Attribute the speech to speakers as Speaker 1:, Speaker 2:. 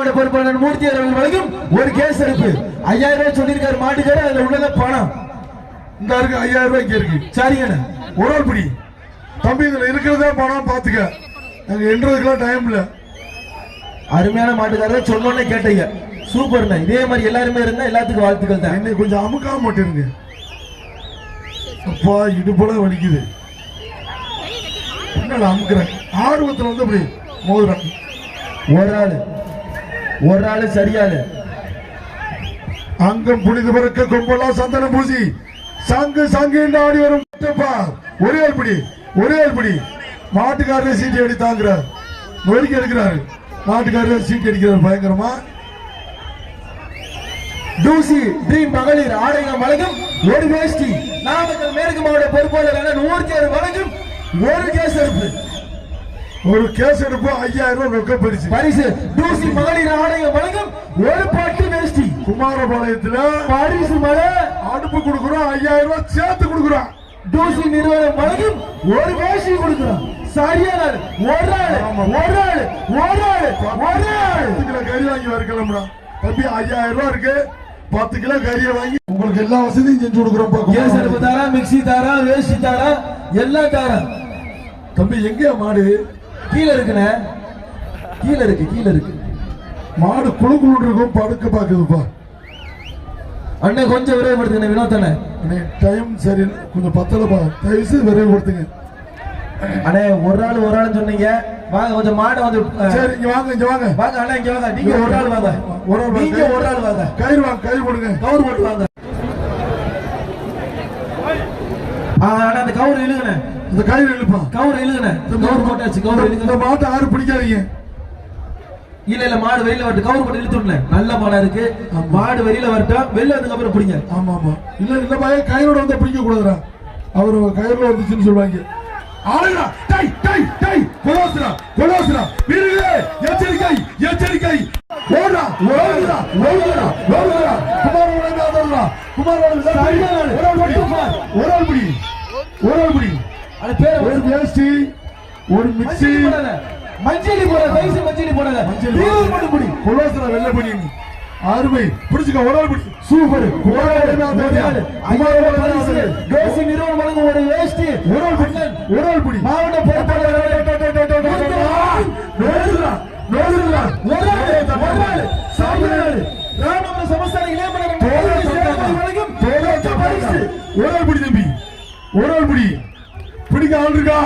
Speaker 1: மாவட்ட பொறுப்பாளர் மூர்த்தி அவர்கள் வழங்கும் ஒரு கேஸ் எடுப்பு 5000 ரூபாய் சொல்லியிருக்காரு மாட்டுக்காரு. அதுல உள்ளத பணம்
Speaker 2: இந்த இருக்கு 5000 ரூபாய் இங்க இருக்கு.
Speaker 1: சரிங்கண்ணா.
Speaker 2: ஒரு ஆள் பிடி தம்பி, இதுல இருக்கிறதா பணம் பாத்துக்க. நாங்க என்றதுக்கெல்லாம் டைம் இல்ல.
Speaker 1: அருமையான மாட்டுக்காரர் சொன்னோன்னே கேட்டீங்க, சூப்பர்ண்ணா. இதே மாதிரி எல்லாருமே இருந்தா எல்லாத்துக்கும் வாழ்த்துக்கள் தான்.
Speaker 2: என்னை கொஞ்சம் அமுக்காம மாட்டேருங்க. அப்பா இடுப்போல வலிக்குது. என்ன அமுக்குறேன் ஆர்வத்துல வந்து அப்படி மோதுறேன்.
Speaker 1: ஒரு ஆளு சரியாளு.
Speaker 2: அங்கம் புனித பிறக்க கொம்பெல்லாம் சந்தனம் பூசி சங்கு சங்கு என்று ஆடி வரும். ஒரே ஆள் பிடி மாட்டுக்காரரே சீட்டி அடி தாங்குறாரு. நொறுக்கி எடுக்கிறாரு. மாட்டுக்காரரே சீட்டி அடிக்கிறார் பயங்கரமா.
Speaker 1: தூசி ட்ரீம் மகளிர் ஆடையம் வழங்கும் ஒரு வேஷ்டி. நாமக்கல் மேற்கு மாவட்ட பொறுப்பாளர் மூர்த்தி வழங்கும் ஒரு கேஸ் எடுப்பு.
Speaker 2: ஒரு கேஸ் எடுப்பு 5000 ரூபாய் ரொக்க பரிசு.
Speaker 1: தூசி மகளிர் ஆடையம் வழங்கும் ஒரு பட்டு வேஷ்டி.
Speaker 2: குமாரபாளையத்துல
Speaker 1: பரிசு மலை
Speaker 2: அடுப்பு கொடுக்குறோம். 5000 ரூபாய் சேர்த்து கொடுக்குறோம்.
Speaker 1: தூசி நிறுவனம் வழங்கும் ஒரு வேஷ்டி கொடுக்குறோம். சரியான ஒரு ஆள்
Speaker 2: கறி வாங்கி வரக்கலாம் தம்பி. 5000 ரூபாய் இருக்கு. 10 கிலோ கறியை வாங்கி உங்களுக்கு எல்லா வசதியும் செஞ்சு கொடுக்குறோம்.
Speaker 1: கேஸ் அடுப்பு தாரா, மிக்சி தாரா, வேஷ்டி தாரா, எல்லாம் தாரா.
Speaker 2: தம்பி எங்கேயா மாடு?
Speaker 1: கீழே இருக்குண்ணே. கீழே இருக்கு.
Speaker 2: மாடு குழு இருக்கும். படுக்க பாக்குதுப்பா.
Speaker 1: அண்ணன் கொஞ்சம் விரைவுபடுத்துங்க வினோத்தண்ணே.
Speaker 2: டைம் சரி கொஞ்சம் பத்தலப்பா. தயவுசு விரைவுபடுத்துங்க
Speaker 1: அண்ணே. ஒரு ஆள் சொன்னீங்க. வாங்க கொஞ்சம் மாடு வந்து.
Speaker 2: சரி இங்க வாங்க
Speaker 1: அண்ணா இங்க வாங்க. நீங்க ஒரு ஆள் வாங்க. வாங்க.
Speaker 2: கயிறு வாங்க. கயிறு போடுங்க.
Speaker 1: கவுர் போட்டு வாங்க. அண்ணா அந்த கவுர் இழுங்கண்ணே.
Speaker 2: இந்த கயிறு இழுப்பா.
Speaker 1: கவுர் இழுங்கண்ணே. கவுர் போட்டாச்சு. கவுர் இழுங்க.
Speaker 2: இந்த மாட்டை யாரும் பிடிக்காதீங்க.
Speaker 1: இல்ல மாடு வெளியில வரட்டும். கவுர் போட்டு இழுத்துடனே. நல்ல மாடா இருக்கு. மாடு வெளியில வரட்டும். வெளில வந்ததுக்கு அப்புறம் பிடிங்க.
Speaker 2: ஆமா இல்ல பையன் கயிறோட வந்து பிடிக்க கூடாதுடா. அவரு கயிறுல வந்துச்சுன்னு சொல்லுவாங்க. ஆளுடா டை கொலோசுரா வீரர்களே எச்சரிக்கை ஓடுடா குமாரோட ஒரு ஆள் பிடி.
Speaker 1: அது பேர்
Speaker 2: ஒரு வேஷ்டி, ஒரு மிக்ஸி,
Speaker 1: மஞ்சளி போடல பிடி.
Speaker 2: கொலோசுரா வெள்ளை பிடி. அருமை. பிடிச்சுக்க. ஒரு ஆள் பிடி. சூப்பர்.
Speaker 1: தோசி நிறுவனம் வழங்கும் ஒரு வேஷ்டி.
Speaker 2: ஒரு ஆள் பிடி.
Speaker 1: மாவட்ட பொறுப்பாளர் ராமபுரம் சமஸ்தான இளையமலர்
Speaker 2: ஒரு ஆள் பிடி தம்பி. ஒரு ஆள் பிடி. பிடிக்க ஆள் இருக்கா?